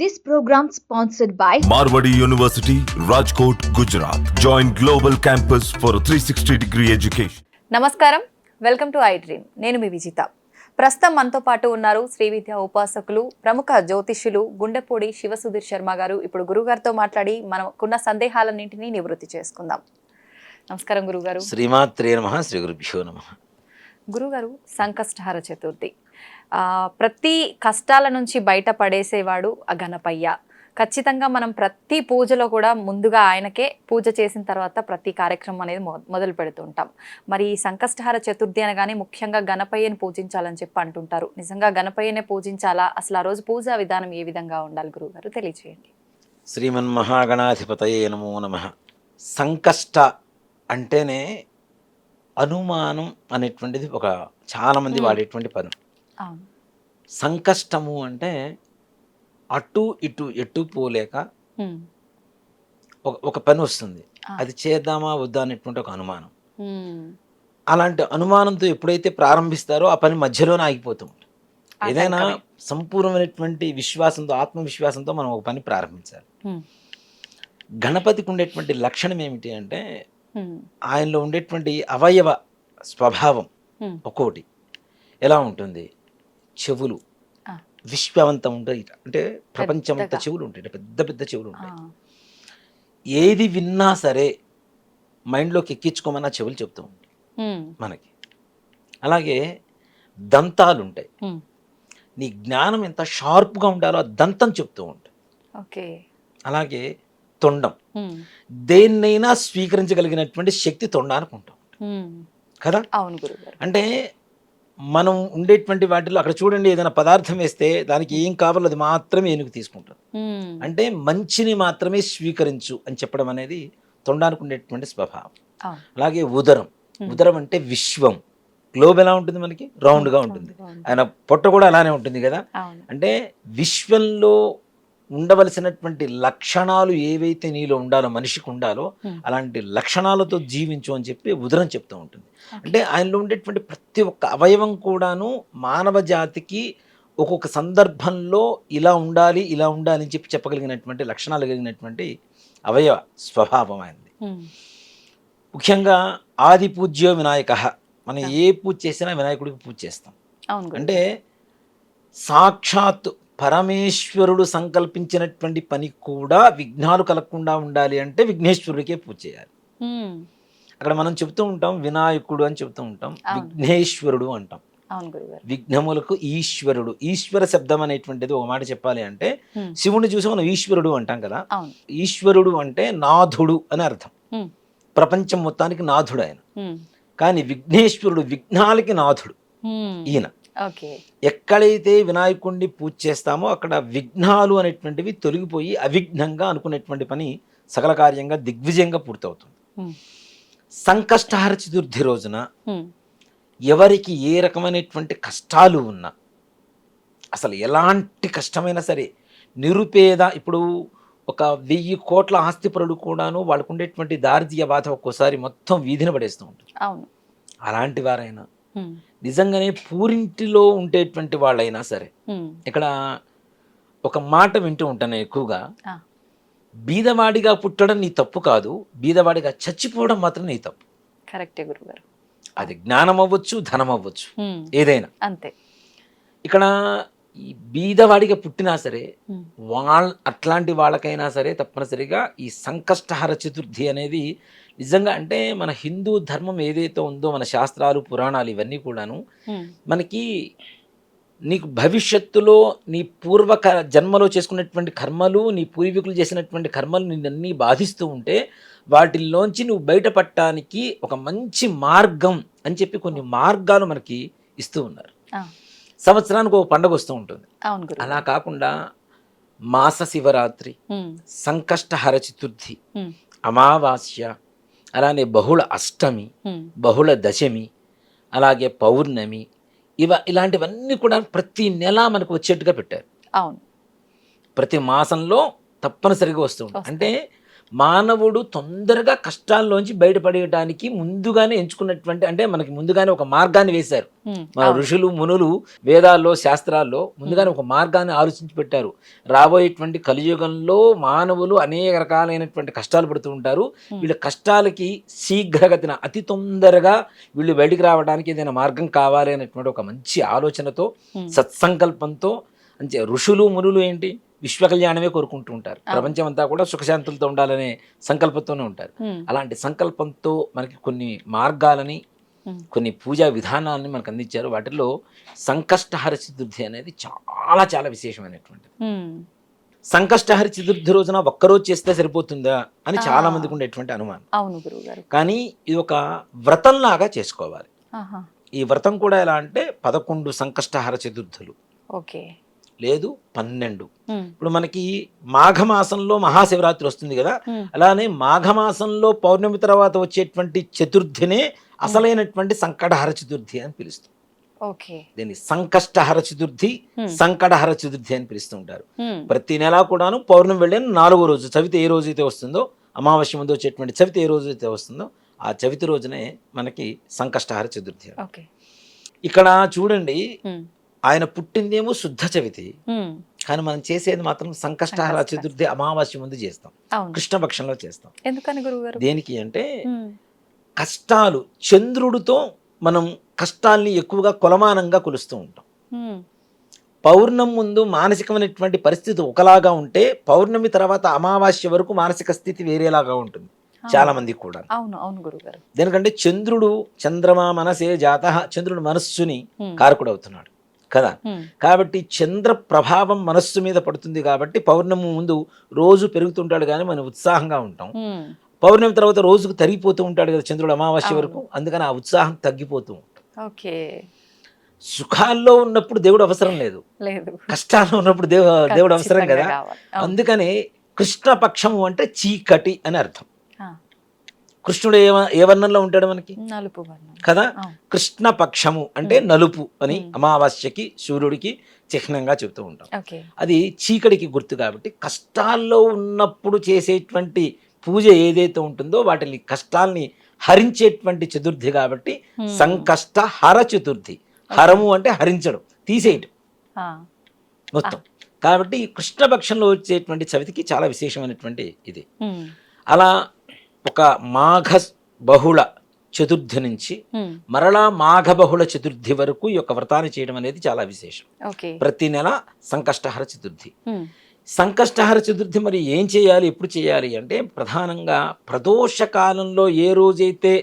This program sponsored by Marwadi University, Rajkot, Gujarat. Join Global Campus for a 360-degree education. నమస్కారం, welcome to I dream. నేను మీ విజిత. ప్రస్తుతం మనతో పాటు ఉన్నారు శ్రీ విద్యా ఉపాసకులు, ప్రముఖ జ్యోతిష్యులు గుండెపూడి శివసుధీర్ శర్మ గారు. ఇప్పుడు గురుగారితో మాట్లాడి మనకున్న సందేహాలన్నింటినీ నివృత్తి చేసుకుందాం. నమస్కారం గురుగారు. శ్రీమాత్రే నమః. శ్రీ గురుభ్యో నమః. గురుగారు, సంకష్టహర చతుర్థి, ప్రతి కష్టాల నుంచి బయటపడేసేవాడు ఆ గణపయ్య. ఖచ్చితంగా మనం ప్రతి పూజలో కూడా ముందుగా ఆయనకే పూజ చేసిన తర్వాత ప్రతి కార్యక్రమం అనేది మొదలు పెడుతూ ఉంటాం. మరి ఈ సంకష్టహర చతుర్థి అనగానే ముఖ్యంగా గణపయ్యని పూజించాలని చెప్పి అంటుంటారు. నిజంగా గణపయ్యనే పూజించాలా? అసలు ఆ రోజు పూజా విధానం ఏ విధంగా ఉండాలి గురుగారు, తెలియజేయండి. శ్రీమన్మహాగణాధిపతయే నమో నమః. సంకష్ట అంటేనే అనుమానం అనేటువంటిది ఒక చాలామంది వాడేటువంటి పదం. అవును. సంకష్టము అంటే అటు ఇటు ఎటు పోలేక ఒక పని వస్తుంది, అది చేద్దామా వద్దా అనేటువంటి ఒక అనుమానం. అలాంటి అనుమానంతో ఎప్పుడైతే ప్రారంభిస్తారో ఆ పని మధ్యలోనే ఆగిపోతూ ఉంటుంది. ఏదైనా సంపూర్ణమైనటువంటి విశ్వాసంతో, ఆత్మవిశ్వాసంతో మనం ఒక పని ప్రారంభించాలి. గణపతికి ఉండేటువంటి లక్షణం ఏమిటి అంటే ఆయనలో ఉండేటువంటి అవయవ స్వభావం ఒక్కోటి ఎలా ఉంటుంది. చెవులు విశ్వవంతం ఉంటాయి, అంటే ప్రపంచమంతా చెవులు ఉంటాయి, పెద్ద పెద్ద చెవులు ఉంటాయి. ఏది విన్నా సరే మైండ్లోకి ఎక్కించుకోమన్నా చెవులు చెప్తూ ఉంటాయి మనకి. అలాగే దంతాలు ఉంటాయి, నీ జ్ఞానం ఎంత షార్ప్గా ఉండాలో ఆ దంతం చెప్తూ ఉంటాయి. అలాగే తొండం, దేన్నైనా స్వీకరించగలిగినటువంటి శక్తి తొండానికి ఉంటాం కదా. అవును గురుగారు. అంటే మనం ఉండేటువంటి వాటిలో అక్కడ చూడండి, ఏదైనా పదార్థం వేస్తే దానికి ఏం కావాలో అది మాత్రమే ఏనుగు తీసుకుంటాం. అంటే మంచిని మాత్రమే స్వీకరించు అని చెప్పడం అనేది తొండానికి ఉండేటువంటి స్వభావం. అలాగే ఉదరం, ఉదరం అంటే విశ్వం. గ్లోబ్ ఎలా ఉంటుంది మనకి? రౌండ్గా ఉంటుంది. ఆయన పొట్ట కూడా అలానే ఉంటుంది కదా. అంటే విశ్వంలో ఉండవలసినటువంటి లక్షణాలు ఏవైతే నీలో ఉండాలో, మనిషికి ఉండాలో అలాంటి లక్షణాలతో జీవించు అని చెప్పి ఉదరం చెప్తూ ఉంటుంది. అంటే ఆయనలో ఉండేటువంటి ప్రతి ఒక్క అవయవం కూడాను మానవ జాతికి ఒక్కొక్క సందర్భంలో ఇలా ఉండాలి, ఇలా ఉండాలి అని చెప్పి చెప్పగలిగినటువంటి లక్షణాలు కలిగినటువంటి అవయవ స్వభావం ఆయనది. ముఖ్యంగా ఆది పూజ్యో వినాయక. మనం ఏ పూజ చేసినా వినాయకుడికి పూజ చేస్తాం. అంటే సాక్షాత్ పరమేశ్వరుడు సంకల్పించినటువంటి పని కూడా విఘ్నాలు కలగకుండా ఉండాలి అంటే విఘ్నేశ్వరుడికే పూజ చేయాలి. అక్కడ మనం చెప్తూ ఉంటాం వినాయకుడు అని చెప్తూ ఉంటాం, విఘ్నేశ్వరుడు అంటాం. విఘ్నములకు ఈశ్వరుడు. ఈశ్వర శబ్దం అనేటువంటిది ఒక మాట చెప్పాలి అంటే శివుడిని చూసి మనం ఈశ్వరుడు అంటాం కదా. ఈశ్వరుడు అంటే నాథుడు అని అర్థం. ప్రపంచం మొత్తానికి నాథుడు ఆయన. కానీ విఘ్నేశ్వరుడు విఘ్నాలకి నాథుడు ఈయన. ఎక్కడైతే వినాయకుడిని పూజ చేస్తామో అక్కడ విఘ్నాలు అనేటువంటివి తొలగిపోయి అవిఘ్నంగా అనుకునేటువంటి పని సకల కార్యంగా దిగ్విజయంగా పూర్తవుతుంది. సంకష్టహర చతుర్థి రోజున ఎవరికి ఏ రకమైనటువంటి కష్టాలు ఉన్నా, అసలు ఎలాంటి కష్టమైనా సరే, నిరుపేద, ఇప్పుడు ఒక 1000 కోట్ల ఆస్తిపరుడు కూడాను వాళ్ళకు ఉండేటువంటి దారిద్ర్య బాధ ఒక్కోసారి మొత్తం వీధిని పడేస్తూ ఉంటుంది. అలాంటి వారైనా, నిజంగానే పూరింటిలో ఉండేటువంటి వాళ్ళైనా సరే, ఇక్కడ ఒక మాట వింటూ ఉంటాను ఎక్కువగా, బీదవాడిగా పుట్టడం నీ తప్పు కాదు, బీదవాడిగా చచ్చిపోవడం మాత్రం నీ తప్పు. కరెక్టే గురుగారు. అది జ్ఞానం అవ్వచ్చు, ధనం అవ్వచ్చు, ఏదైనా అంతే. ఇక్కడ ఈ బీదవాడిగా పుట్టినా సరే అట్లాంటి వాళ్ళకైనా సరే తప్పనిసరిగా ఈ సంకష్టహర చతుర్థి అనేది నిజంగా, అంటే మన హిందూ ధర్మం ఏదైతే ఉందో, మన శాస్త్రాలు పురాణాలు ఇవన్నీ కూడాను మనకి నీకు భవిష్యత్తులో నీ జన్మలో చేసుకున్నటువంటి కర్మలు, నీ పూర్వీకులు చేసినటువంటి కర్మలు నిన్నన్నీ బాధిస్తూ ఉంటే వాటిల్లోంచి నువ్వు బయటపడటానికి ఒక మంచి మార్గం అని చెప్పి కొన్ని మార్గాలు మనకి ఇస్తూ ఉన్నారు. సంవత్సరానికి ఒక పండుగ వస్తూ ఉంటుంది. అలా కాకుండా మాస శివరాత్రి, సంకష్టహర చతుర్థి, అమావాస్య, అలానే బహుళ అష్టమి, బహుళ దశమి, అలాగే పౌర్ణమి, ఇలాంటివన్నీ కూడా ప్రతి నెల మనకు వచ్చేట్టుగా పెట్టారు. అవును, ప్రతి మాసంలో తప్పనిసరిగా వస్తూ ఉంటుంది. అంటే మానవుడు తొందరగా కష్టాల్లోంచి బయటపడేయడానికి ముందుగానే ఎంచుకున్నటువంటి, అంటే మనకి ముందుగానే ఒక మార్గాన్ని వేశారు మన ఋషులు మునులు. వేదాల్లో శాస్త్రాల్లో ముందుగానే ఒక మార్గాన్ని ఆలోచించి పెట్టారు. రాబోయేటువంటి కలియుగంలో మానవులు అనేక రకాలైనటువంటి కష్టాలు పడుతూ ఉంటారు. వీళ్ళ కష్టాలకి శీఘ్రగతిన అతి తొందరగా వీళ్ళు బయటికి రావడానికి ఏదైనా మార్గం కావాలి అనేటువంటి ఒక మంచి ఆలోచనతో, సత్సంకల్పంతో, అంటే ఋషులు మునులు ఏంటి విశ్వ కళ్యాణమే కోరుకుంటూ ఉంటారు. ప్రపంచం అంతా కూడా సుఖశాంతులతో ఉండాలనే సంకల్పంతోనే ఉంటారు. అలాంటి సంకల్పంతో మనకి కొన్ని మార్గాలని, కొన్ని పూజా విధానాలని మనకు అందించారు. వాటిల్లో సంకష్టహర చతుర్థి అనేది చాలా చాలా విశేషమైనటువంటిది. సంకష్టహర చతుర్థి రోజున ఒక్కరోజు చేస్తే సరిపోతుందా అని చాలా మందికి ఉండేటువంటి అనుమానం. అవును గురువుగారు. కానీ ఇది ఒక వ్రతంలాగా చేసుకోవాలి. ఈ వ్రతం కూడా ఎలా అంటే 11 సంకష్టహర చతుర్థులు, ఓకే, లేదు 12. ఇప్పుడు మనకి మాఘమాసంలో మహాశివరాత్రి వస్తుంది కదా, అలానే మాఘమాసంలో పౌర్ణమి తర్వాత వచ్చేటువంటి చతుర్థినే అసలైనటువంటి సంకటహర చతుర్థి అని పిలుస్తాం. ఓకే, దీన్ని సంకష్టహర చతుర్థి, సంకటహర చతుర్థి అని పిలుస్తూ ఉంటారు. ప్రతి నెలా కూడాను పౌర్ణమి వెళ్ళిన 4వ రోజు చవితి ఏ రోజైతే వస్తుందో, అమావాస్య ముందు వచ్చేటువంటి చవితి ఏ రోజైతే వస్తుందో ఆ చవితి రోజునే మనకి సంకష్టహర చతుర్థి. ఇక్కడ చూడండి, ఆయన పుట్టిందేమో శుద్ధ చవితి, కానీ మనం చేసేది మాత్రం సంకష్టహర చతుర్థి అమావాస్య ముందు చేస్తాం, కృష్ణపక్షంలో చేస్తాం. ఎందుకని గురువుగారు? దేనికి అంటే కష్టాలు, చంద్రుడితో మనం కష్టాల్ని ఎక్కువగా కొలమానంగా కొలుస్తూ ఉంటాం. పౌర్ణమి ముందు మానసికమైనటువంటి పరిస్థితి ఒకలాగా ఉంటే, పౌర్ణమి తర్వాత అమావాస్య వరకు మానసిక స్థితి వేరేలాగా ఉంటుంది చాలా మందికి కూడా. అవును అవును గురుగారు. దేనికంటే చంద్రుడు, చంద్రమా మనసే జాతః, చంద్రుడు మనస్సుని కారకుడు అవుతున్నాడు కదా. కాబట్టి చంద్ర ప్రభావం మనస్సు మీద పడుతుంది. కాబట్టి పౌర్ణమి ముందు రోజు పెరుగుతుంటాడు కానీ మనం ఉత్సాహంగా ఉంటాం. పౌర్ణమి తర్వాత రోజుకు తరిగిపోతూ ఉంటాడు కదా చంద్రుడు అమావాస్య వరకు, అందుకని ఆ ఉత్సాహం తగ్గిపోతూ ఉంటుంది. ఓకే, సుఖాల్లో ఉన్నప్పుడు దేవుడు అవసరం లేదు, కష్టాల్లో ఉన్నప్పుడు దేవుడు అవసరం కదా. అందుకని కృష్ణపక్షము అంటే చీకటి అని అర్థం. కృష్ణుడు ఏ వర్ణంలో ఉంటాడు మనకి? నలుపు వర్ణం కదా. కృష్ణపక్షము అంటే నలుపు అని అమావాస్యకి సూర్యుడికి చిహ్నంగా చెబుతూ ఉంటాం. అది చీకటికి గుర్తు. కాబట్టి కష్టాల్లో ఉన్నప్పుడు చేసేటువంటి పూజ ఏదైతే ఉంటుందో వాటిని కష్టాల్ని హరించేటువంటి చతుర్థి కాబట్టి సంకష్ట హర చతుర్థి. హరము అంటే హరించడం, తీసేయటం మొత్తం. కాబట్టి కృష్ణపక్షంలో వచ్చేటువంటి చవితికి చాలా విశేషమైనటువంటి ఇది. అలా ఒక మాఘ బహుళ చతుర్థి నుంచి మరలా మాఘ బహుళ చతుర్థి వరకు ఈ యొక్క వ్రతాన్ని చేయడం అనేది చాలా విశేషం. ప్రతి నెల సంకష్టహర చతుర్థి. సంకష్టహర చతుర్థి మరి ఏం చేయాలి, ఎప్పుడు చేయాలి అంటే, ప్రధానంగా ప్రదోష కాలంలో ఏ రోజైతే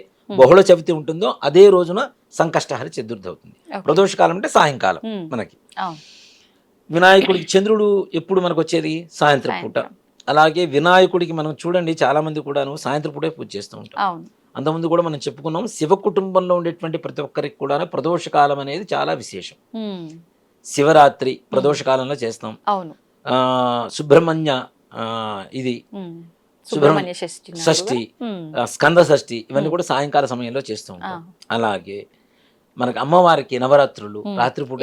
బహుళ చవితి ఉంటుందో అదే రోజున సంకష్టహర చతుర్థి అవుతుంది. ప్రదోష కాలం అంటే సాయంకాలం. మనకి వినాయకుడికి చంద్రుడు ఎప్పుడు మనకు వచ్చేది? సాయంత్రం పూట. అలాగే వినాయకుడికి మనం చూడండి చాలా మంది కూడాను సాయంత్రం పూటే పూజ చేస్తూ ఉంటాం. అంతకుముందు కూడా మనం చెప్పుకున్నాం, శివ కుటుంబంలో ఉండేటువంటి ప్రతి ఒక్కరికి కూడా ప్రదోష కాలం అనేది చాలా విశేషం. శివరాత్రి ప్రదోష కాలంలో చేస్తాం. సుబ్రహ్మణ్య ఇది సుబ్రహ్మణ్య షష్ఠి, స్కంద షష్ఠి, ఇవన్నీ కూడా సాయంకాల సమయంలో చేస్తూ ఉంటాం. అలాగే మనకి అమ్మవారికి నవరాత్రులు రాత్రిపూట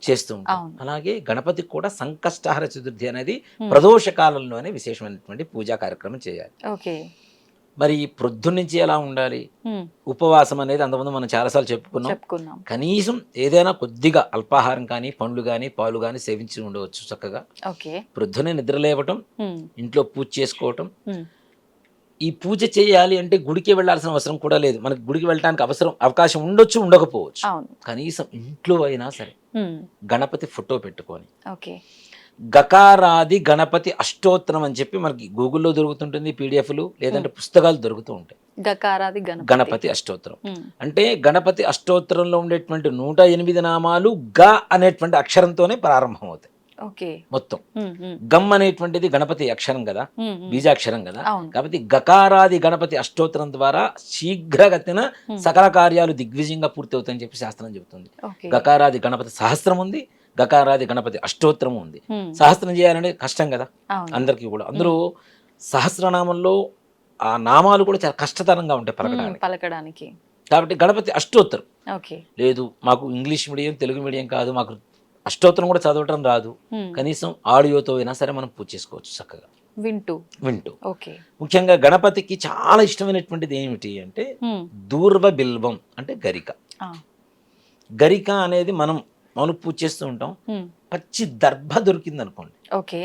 చేస్తూ ఉంటాం. అలాగే గణపతికి కూడా సంకష్టహర చతుర్థి అనేది ప్రదోష కాలంలోనే విశేషమైనటువంటి పూజా కార్యక్రమం చేయాలి. మరి ప్రొద్దు నుంచి ఎలా ఉండాలి? ఉపవాసం అనేది అంతకుముందు మనం చాలాసార్లు చెప్పుకున్నాం. కనీసం ఏదైనా కొద్దిగా అల్పాహారం కానీ, పండ్లు కానీ, పాలు కానీ సేవించి ఉండవచ్చు చక్కగా. ప్రొద్దునే నిద్రలేవటం, ఇంట్లో పూజ చేసుకోవటం. ఈ పూజ చేయాలి అంటే గుడికి వెళ్లాల్సిన అవసరం కూడా లేదు. మనకి గుడికి వెళ్ళడానికి అవకాశం ఉండొచ్చు, ఉండకపోవచ్చు. కనీసం ఇంట్లో అయినా సరే గణపతి ఫోటో పెట్టుకొని గకారాది గణపతి అష్టోత్తరం అని చెప్పి మనకి గూగుల్లో దొరుకుతుంటుంది, పీడిఎఫ్లు లేదంటే పుస్తకాలు దొరుకుతూ ఉంటాయి. గణపతి అష్టోత్తరం అంటే గణపతి అష్టోత్తరంలో ఉండేటువంటి 108 నామాలు గ అనేటువంటి అక్షరంతోనే ప్రారంభం అవుతాయి మొత్తం. గమ్ అనేటువంటిది గణపతి అక్షరం కదా, బీజాక్షరం కదా. కాబట్టి గకారాది గణపతి అష్టోత్తరం ద్వారా శీఘ్రగతిన సకల కార్యాలు దిగ్విజయంగా పూర్తి అవుతాయని చెప్పి శాస్త్రం చెబుతుంది. గకారాది గణపతి సహస్రం ఉంది, గకారాది గణపతి అష్టోత్తరం ఉంది. సహస్రం చేయాలంటే కష్టం కదా అందరికీ కూడా. అందరూ సహస్రనామంలో ఆ నామాలు కూడా చాలా కష్టతరంగా ఉంటాయి పలకడానికి. కాబట్టి గణపతి అష్టోత్తరం లేదు, మాకు ఇంగ్లీష్ మీడియం తెలుగు మీడియం కాదు, మాకు అష్టోత్తరం కూడా చదవటం రాదు, కనీసం ఆడియోతో అయినా సరే మనం పూజ చేసుకోవచ్చు చక్కగా. వింటూ. ఓకే. ముఖ్యంగా గణపతికి చాలా ఇష్టమైనటువంటిది ఏమిటి అంటే దూర్వ బిల్వం అంటే గరిక. గరిక అనేది మనం పూజ చేస్తూ ఉంటాం. పచ్చి దర్భ దొరికింది అనుకోండి, ఓకే,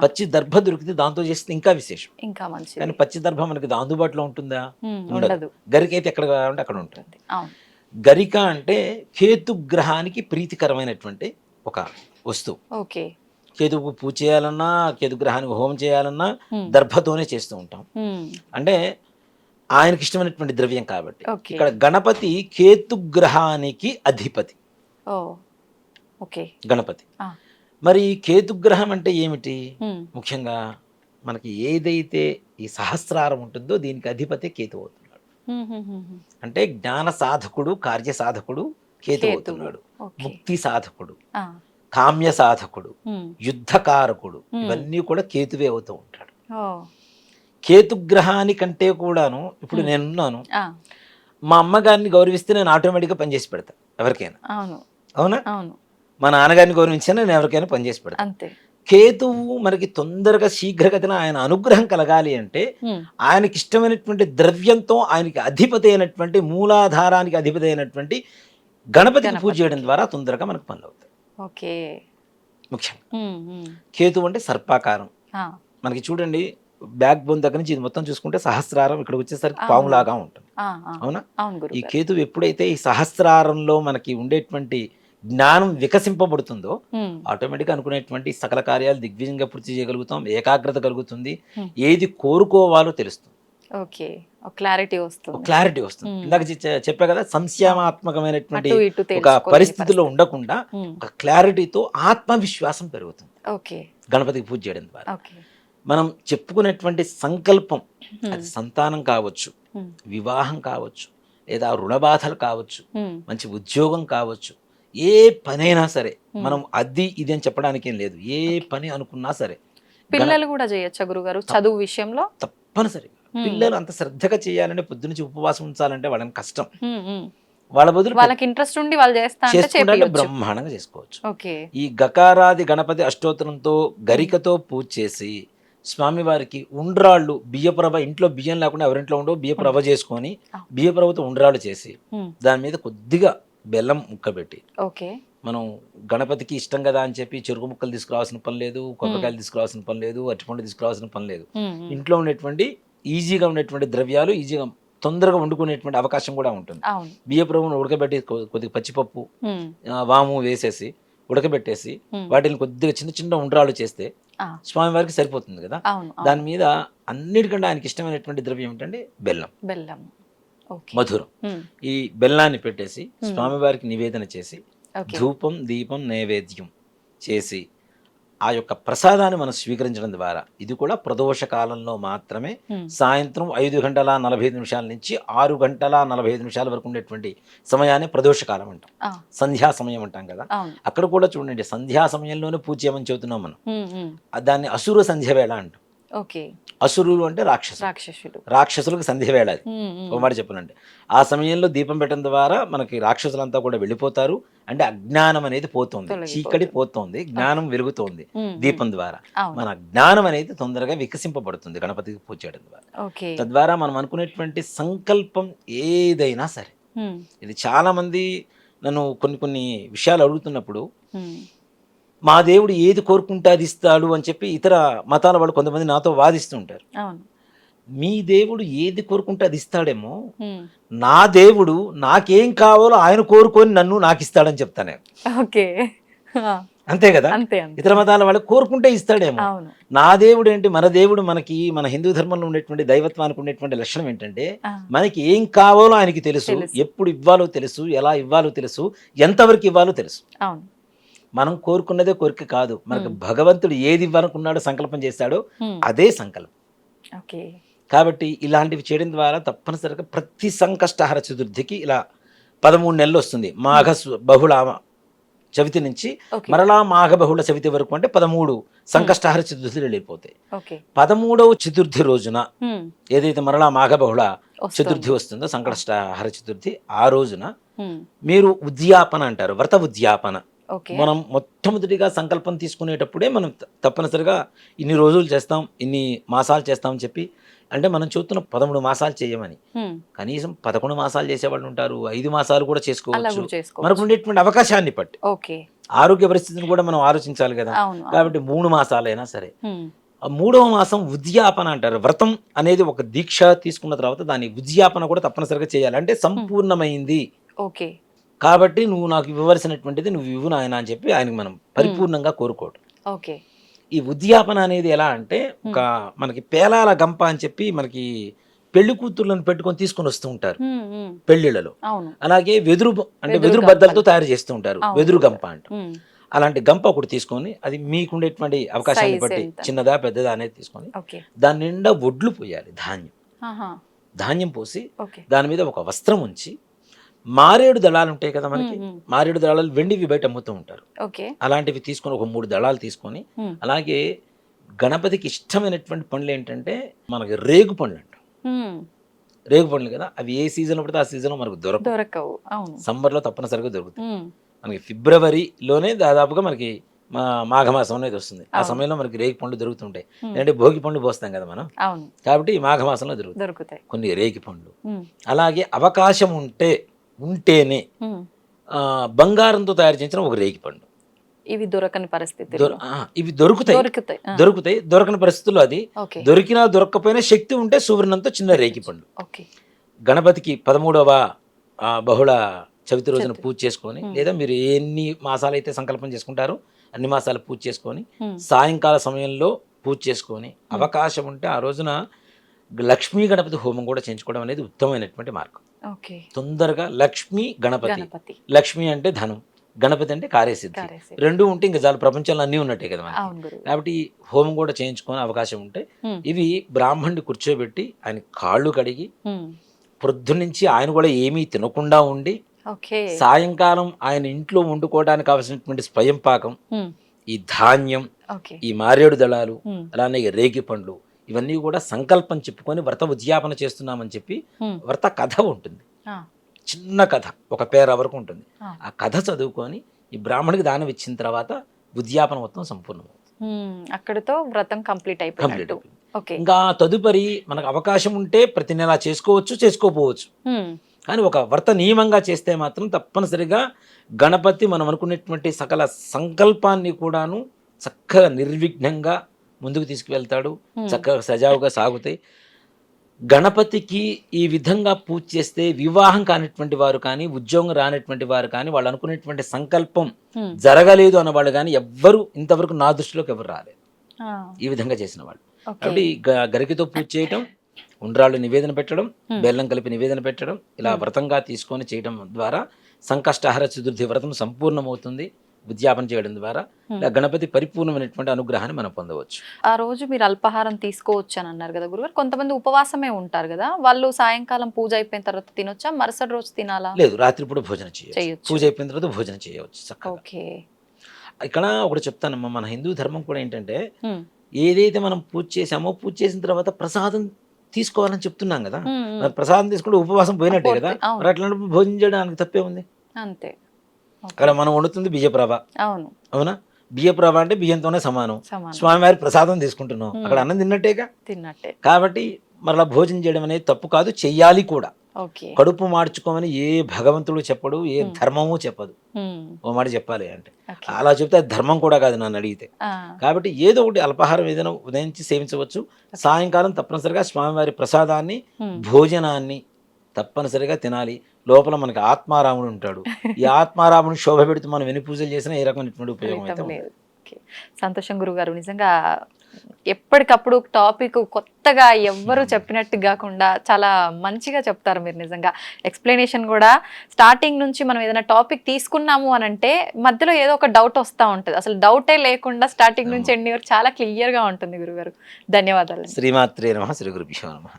పచ్చి దర్భ దొరికితే దాంతో చేస్తే ఇంకా విశేషం. ఇంకా మంచిది. కానీ పచ్చి దర్భ మనకి అందుబాటులో ఉంటుందా? ఉండదు. ఉండదు. గరిక అయితే ఎక్కడ కావాలంటే అక్కడ ఉంటుంది. అవును. గరిక అంటే కేతుగ్రహానికి ప్రీతికరమైనటువంటి ఒక వస్తువు. ఓకే. కేతువుకు పూజ చేయాలన్నా, కేతుగ్రహానికి హోమం చేయాలన్నా దర్భతోనే చేస్తూ ఉంటాం. అంటే ఆయనకి ఇష్టమైనటువంటి ద్రవ్యం కాబట్టి. ఓకే. ఇక్కడ గణపతి కేతుగ్రహానికి అధిపతి. ఓ, ఓకే. గణపతి. మరి కేతుగ్రహం అంటే ఏమిటి? ముఖ్యంగా మనకి ఏదైతే ఈ సహస్రారం ఉంటుందో దీనికి అధిపతి కేతు అవుతున్నాడు. అంటే జ్ఞాన సాధకుడు, కార్య సాధకుడు కేతు అవుతున్నాడు. ముక్తి సాధకుడు, కామ్య సాధకుడు, యుద్ధకారకుడు, ఇవన్నీ కూడా కేతువే అవుతూ ఉంటాడు. కేతుగ్రహానికంటే కూడాను ఇప్పుడు నేనున్నాను, మా అమ్మగారిని గౌరవిస్తే నేను ఆటోమేటిక్గా పనిచేసి పెడతా ఎవరికైనా. అవునా? మా నాన్నగారిని గౌరవించినా నేను ఎవరికైనా పనిచేసి పెడతా. కేతువు మనకి తొందరగా శీఘ్రగతిన ఆయన అనుగ్రహం కలగాలి అంటే ఆయనకి ఇష్టమైనటువంటి ద్రవ్యంతో ఆయనకి అధిపతి అయినటువంటి మూలాధారానికి అధిపతి అయినటువంటి గణపతికి పూజ చేయడం ద్వారా తొందరగా మనకు పనులు అవుతాయి. ఓకే. ముఖ్యంగా కేతు అంటే సర్పాకారం. మనకి చూడండి, బ్యాక్ బోన్ దగ్గర నుంచి ఇది మొత్తం చూసుకుంటే సహస్రారం, ఇక్కడ వచ్చేసరికి పాములాగా ఉంటుంది. అవునా? ఈ కేతు ఎప్పుడైతే ఈ సహస్రారంలో మనకి ఉండేటువంటి జ్ఞానం వికసింపబడుతుందో ఆటోమేటిక్ అనుకునేటువంటి సకల కార్యాలు దిగ్విజయంగా పూర్తి చేయగలుగుతాం. ఏకాగ్రత కలుగుతుంది. ఏది కోరుకోవాలో తెలుస్తుంది. ఓకే. క్లారిటీ వస్తుంది. ఇందాక చెప్పా కదా, సంశయాత్మకమైనటువంటి ఒక పరిస్థితిలో ఉండకుండా ఒక క్లారిటీతో ఆత్మవిశ్వాసం పెరుగుతుంది గణపతికి పూజ చేయడం ద్వారా. మనం చెప్పుకునేటువంటి సంకల్పం, అది సంతానం కావచ్చు, వివాహం కావచ్చు, లేదా రుణ బాధలు కావచ్చు, మంచి ఉద్యోగం కావచ్చు, ఏ పనైనా సరే మనం అది ఇది అని చెప్పడానికి ఏం లేదు. ఏ పని అనుకున్నా సరే పిల్లలు కూడా చేయొచ్చా గురుగారు చదువు విషయంలో? తప్పనిసరిగా. పిల్లలు అంత శ్రద్ధగా చేయాలంటే, పొద్దునుంచి ఉపవాసం ఉంచాలంటే వాళ్ళని కష్టం. వాళ్ళ బదులు వాళ్ళకి ఇంట్రెస్ట్ ఉండి వాళ్ళు చేసుకుంటే బ్రహ్మాండంగా చేసుకోవచ్చు. ఈ గకారాది గణపతి అష్టోత్తరంతో గరికతో పూజ చేసి స్వామివారికి ఉండ్రాళ్ళు, బియ్యప్రభ, ఇంట్లో బియ్యం లేకుండా ఎవరింట్లో ఉండో బియ్యప్రభ చేసుకొని బియ్యప్రభతో ఉండ్రాళ్ళు చేసి దాని మీద కొద్దిగా బెల్లం ముక్క పెట్టి, మనం గణపతికి ఇష్టం కదా అని చెప్పి చెరుకు ముక్కలు తీసుకురావాల్సిన పని లేదు, కొబ్బరికాయలు తీసుకురావాల్సిన పని లేదు, అరటిపండు తీసుకురావాల్సిన పని లేదు. ఇంట్లో ఉండేటువంటి ఈజీగా ఉండేటువంటి ద్రవ్యాలు ఈజీగా తొందరగా వండుకునేటువంటి అవకాశం కూడా ఉంటుంది. బియ్యప్రభను ఉడకబెట్టి కొద్దిగా పచ్చిపప్పు, వాము వేసేసి ఉడకబెట్టేసి వాటిని కొద్దిగా చిన్న చిన్న ఉండ్రాలు చేస్తే స్వామివారికి సరిపోతుంది కదా. దాని మీద అన్నిటికంటే ఆయనకి ఇష్టమైనటువంటి ద్రవ్యం ఏంటంటే బెల్లం, మధురం. ఈ బెల్లాన్ని పెట్టేసి స్వామివారికి నివేదన చేసి ధూపం, దీపం, నైవేద్యం చేసి ఆ యొక్క ప్రసాదాన్ని మనం స్వీకరించడం ద్వారా, ఇది కూడా ప్రదోష కాలంలో మాత్రమే, సాయంత్రం 5:45 నుంచి 6:45 వరకు ఉండేటువంటి సమయాన్ని ప్రదోష కాలం అంటాం, సంధ్యా సమయం అంటాం కదా. అక్కడ కూడా చూడండి, సంధ్యా సమయంలోనే పూజ చేయమని చెబుతున్నాం మనం. దాన్ని అసుర సంధ్య వేళ అంటాం. అసురులు అంటే రాక్షసులకు సంధ్య వేళ. అది ఒక మాట చెప్పాలంటే ఆ సమయంలో దీపం పెట్టడం ద్వారా మనకి రాక్షసులంతా కూడా వెళ్ళిపోతారు. అంటే అజ్ఞానం అనేది పోతుంది, చీకటి పోతుంది, జ్ఞానం వెలుగుతోంది దీపం ద్వారా. మన జ్ఞానం అనేది తొందరగా వికసింపబడుతుంది గణపతికి పూజ చేయడం ద్వారా. తద్వారా మనం అనుకునేటువంటి సంకల్పం ఏదైనా సరే, ఇది చాలా మంది నన్ను కొన్ని విషయాలు అడుగుతున్నప్పుడు, మా దేవుడు ఏది కోరుకుంటే అది ఇస్తాడు అని చెప్పి ఇతర మతాల వాళ్ళు కొంతమంది నాతో వాదిస్తూ ఉంటారు. మీ దేవుడు ఏది కోరుకుంటే అది ఇస్తాడేమో, నా దేవుడు నాకేం కావాలో ఆయన కోరుకొని నాకు ఇస్తాడని చెప్తాను. అంతే కదా. ఇతర మతాల వాళ్ళు కోరుకుంటే ఇస్తాడేమో. నా దేవుడు ఏంటి, మన దేవుడు మనకి, మన హిందూ ధర్మంలో ఉండేటువంటి దైవత్వానికి ఉండేటువంటి లక్షణం ఏంటంటే, మనకి ఏం కావాలో ఆయనకి తెలుసు, ఎప్పుడు ఇవ్వాలో తెలుసు, ఎలా ఇవ్వాలో తెలుసు, ఎంతవరకు ఇవ్వాలో తెలుసు. మనం కోరుకున్నదే కోరిక కాదు, మనకు భగవంతుడు ఏది ఇవ్వాలనుకున్నాడో సంకల్పం చేశాడో అదే సంకల్పం. కాబట్టి ఇలాంటివి చేయడం ద్వారా తప్పనిసరిగా ప్రతి సంకష్టహర చతుర్థికి ఇలా 13 నెలలు వస్తుంది. మాఘ బహుళ చవితి నుంచి మరలా మాఘ బహుళ చవితి వరకు, అంటే 13 సంకష్టహర చతుర్థులు వెళ్ళిపోతాయి. 13వ చతుర్థి రోజున ఏదైతే మరలా మాఘ బహుళ చతుర్థి వస్తుందో, సంకష్టహర చతుర్థి, ఆ రోజున మీరు ఉద్యాపన అంటారు, వ్రత ఉద్యాపన ఓకే. మనం మొట్టమొదటిగా సంకల్పం తీసుకునేటప్పుడే మనం తప్పనిసరిగా ఇన్ని రోజులు చేస్తాం, ఇన్ని మాసాలు చేస్తామని చెప్పి, అంటే మనం చూస్తున్న 13 మాసాలు చేయమని, కనీసం 11 మాసాలు చేసేవాళ్ళు ఉంటారు, 5 మాసాలు కూడా అలా చేసుకోవచ్చు. కూడా చేసుకోవచ్చు. మనకు ఉండేటువంటి అవకాశాన్ని బట్టి ఓకే. ఆరోగ్య పరిస్థితిని కూడా మనం ఆలోచించాలి కదా. అవును. కాబట్టి 3 మాసాలైనా సరే. ఆ 3వ మాసం ఉద్యాపన అంటారు. వ్రతం అనేది ఒక దీక్ష తీసుకున్న తర్వాత దాని ఉద్యాపన కూడా తప్పనిసరిగా చేయాలి. అంటే సంపూర్ణమైంది ఓకే. కాబట్టి నువ్వు నాకు ఇవ్వవలసినటువంటిది నువ్వు ఇవ్వు నాయన అని చెప్పి ఆయనకు మనం పరిపూర్ణంగా కోరుకోవడం. ఓకే. ఈ ఉద్యాపన అనేది ఎలా అంటే ఒక మనకి పేలాల గంప అని చెప్పి మనకి పెళ్లి కూతుర్లను పెట్టుకొని తీసుకొని వస్తూ ఉంటారు పెళ్లిళ్లలో. అవును. అలాగే వెదురు అంటే వెదురు వెదురు బద్దలతో తయారు చేస్తూ ఉంటారు, అవును. వెదురు గంప అంట. అలాంటి గంప ఒకటి తీసుకొని, అది మీకుండేటువంటి అవకాశాన్ని Size బట్టి ఎంత? చిన్నదా పెద్దదా అనేది తీసుకొని ఓకే. దాని నిండా ఒడ్లు పోయాలి, ధాన్యం పోసి ఓకే. దాని మీద ఒక వస్త్రం ఉంచి, మారేడు దళాలు ఉంటాయి కదా మనకి, మారేడు దళాలు వెండివి బయట అమ్ముతూ ఉంటారు, ఓకే. అలాంటివి తీసుకొని ఒక 3 దళాలు తీసుకొని, అలాగే గణపతికి ఇష్టమైనటువంటి పండ్లు ఏంటంటే మనకి రేగు పండ్లు అంటాం. రేగు పండ్లు కదా, అవి ఏ సీజన్ పడితే ఆ సీజన్లో మనకు దొరకవు. అవును. సమ్మర్లో తప్పనిసరిగా దొరుకుతాయి. మనకి ఫిబ్రవరిలోనే దాదాపుగా మనకి మాఘమాసం అనేది వస్తుంది. ఆ సమయంలో మనకి రేగి పండ్లు దొరుకుతుంటాయి. అంటే భోగి పండ్లు పోస్తాం కదా మనం, అవును. కాబట్టి ఈ మాఘమాసంలో దొరుకుతాయి కొన్ని రేగి పండ్లు. అలాగే అవకాశం ఉంటేనే బంగారంతో తయారు చేసిన ఒక రేగి పండు. ఇవి దొరకని పరిస్థితి. ఇవి దొరుకుతాయి. దొరకని పరిస్థితుల్లో అది దొరికినా దొరకకపోయినా శక్తి ఉంటే సువర్ణంతో చిన్న రేగి పండు. గణపతికి 13వ బహుళ చవితి రోజున పూజ చేసుకొని, లేదా మీరు ఎన్ని మాసాలు అయితే సంకల్పం చేసుకుంటారో అన్ని మాసాలు పూజ చేసుకొని, సాయంకాల సమయంలో పూజ చేసుకొని, అవకాశం ఉంటే ఆ రోజున లక్ష్మీ గణపతి హోమం కూడా చేయించుకోవడం అనేది ఉత్తమమైనటువంటి మార్గం. తొందరగా లక్ష్మీ గణపతి, లక్ష్మి అంటే ధనం, గణపతి అంటే కార్యసిద్ధి, రెండు ఉంటే ఇంకా చాలు, ప్రపంచంలో అన్నీ ఉన్నట్టే కదా మనకి. కాబట్టి హోమం కూడా చేయించుకొని అవకాశం ఉంటే ఇవి బ్రాహ్మణుడి కూర్చోబెట్టి ఆయన కాళ్ళు కడిగి, పొద్దున్నుంచి ఆయన కూడా ఏమీ తినకుండా ఉండి, సాయంకాలం ఆయన ఇంట్లో వండుకోవడానికి కావాల్సినటువంటి స్వయం పాకం, ఈ ధాన్యం, ఈ మారేడు దళాలు, అలానే రేగి పండ్లు, ఇవన్నీ కూడా సంకల్పం చెప్పుకొని వ్రత ఉద్యాపన చేస్తున్నామని చెప్పి వ్రత కథ ఉంటుంది, చిన్న కథ, ఒక పేర వరకు ఉంటుంది. ఆ కథ చదువుకొని ఈ బ్రాహ్మణికి దానం ఇచ్చిన తర్వాత ఉద్యాపన మొత్తం సంపూర్ణమవుతుంది. అక్కడితో వ్రతం కంప్లీట్ అయిపోయింది. ఇంకా తదుపరి మనకు అవకాశం ఉంటే ప్రతి నెల చేసుకోవచ్చు, చేసుకోపోవచ్చు. కానీ ఒక వ్రత నియమంగా చేస్తే మాత్రం తప్పనిసరిగా గణపతి మనం అనుకునేటువంటి సకల సంకల్పాన్ని కూడాను చక్కగా నిర్విఘ్నంగా ముందుకు తీసుకువెళ్తాడు, చక్కగా సజావుగా సాగుతాయి. గణపతికి ఈ విధంగా పూజ చేస్తే వివాహం కానిటువంటి వారు కానీ, ఉద్యోగం రానటువంటి వారు కానీ, వాళ్ళు అనుకునేటువంటి సంకల్పం జరగలేదు అన్నవాళ్ళు కానీ ఎవ్వరు ఇంతవరకు నా దృష్టిలోకి ఎవరు రాలేదు ఈ విధంగా చేసిన వాళ్ళు. కాబట్టి గరికతో పూజ చేయటం, ఉండ్రాళ్ళు నివేదన పెట్టడం, బెల్లం కలిపి నివేదన పెట్టడం, ఇలా వ్రతంగా తీసుకొని చేయడం ద్వారా సంకష్టహర చతుర్థి వ్రతం సంపూర్ణమవుతుంది. ఉద్యాపన చేయడం ద్వారా గణపతి పరిపూర్ణమైనటువంటి అనుగ్రహాన్ని మనం పొందవచ్చు. ఆ రోజు మీరు అల్పాహారం తీసుకోవచ్చు అని అన్నారు కదా గురుగారు, కొంతమంది ఉపవాసమే ఉంటారు కదా, వాళ్ళు సాయంకాలం పూజ అయిపోయిన తర్వాత తినొచ్చా, మరుసటి రోజు తినాలా? లేదు, రాత్రి పూట భోజనం చేయొచ్చు, పూజ అయిపోయిన తర్వాత భోజనం చేయవచ్చు. ఓకే. ఇక్కడ ఒకటి చెప్తానమ్మా, మన హిందూ ధర్మం కూడా ఏంటంటే ఏదైతే మనం పూజ చేసామో పూజ చేసిన తర్వాత ప్రసాదం తీసుకోవాలని చెప్తున్నాం కదా, మరి ప్రసాదం తీసుకుంటే ఉపవాసం పోయినట్టే కదా, మరి అట్లాంటి భోజనం చేయడానికి తప్పే ఉంది. అంతే. అక్కడ మనం వండుతుంది బియ్యప్రభ, అవునా? బియ్యప్రభ అంటే బియ్యంతోనే సమానం. స్వామివారి ప్రసాదం తీసుకుంటున్నాం, అక్కడ అన్నం తిన్నట్టే. కాబట్టి మరలా భోజనం చేయడం అనేది తప్పు కాదు, చెయ్యాలి కూడా. కడుపు మార్చుకోమని ఏ భగవంతుడు చెప్పడు, ఏ ధర్మము చెప్పదు. ఓ మాట చెప్పాలి అంటే అలా చెప్తే అది ధర్మం కూడా కాదు నన్ను అడిగితే. కాబట్టి ఏదో ఒకటి అల్పాహారం ఏదైనా ఉదయించి సేవించవచ్చు. సాయంకాలం తప్పనిసరిగా స్వామివారి ప్రసాదాన్ని, భోజనాన్ని తప్పనిసరిగా తినాలి. లోపల మనకి ఆత్మారాముడు ఉంటాడు, ఈ ఆత్మారాముడు శోభ పెడుతూ మనం ఎన్ని పూజలు చేసినా ఏ రకమైనటువంటి ఉపయోగం అయితే ఉండదు. సంతోషం గురుగారు, నిజంగా ఎప్పటికప్పుడు టాపిక్ కొత్తగా ఎవ్వరు చెప్పినట్టు కాకుండా చాలా మంచిగా చెప్తారు మీరు. నిజంగా ఎక్స్ప్లెనేషన్ కూడా స్టార్టింగ్ నుంచి మనం ఏదైనా టాపిక్ తీసుకున్నాము అని అంటే మధ్యలో ఏదో ఒక డౌట్ వస్తూ ఉంటుంది, అసలు డౌటే లేకుండా స్టార్టింగ్ నుంచి ఎండింగ్ వరకు చాలా క్లియర్గా ఉంటుంది గురుగారు. ధన్యవాదాలు. శ్రీమాత్రే నమః. శ్రీ గురుభ్యో నమః.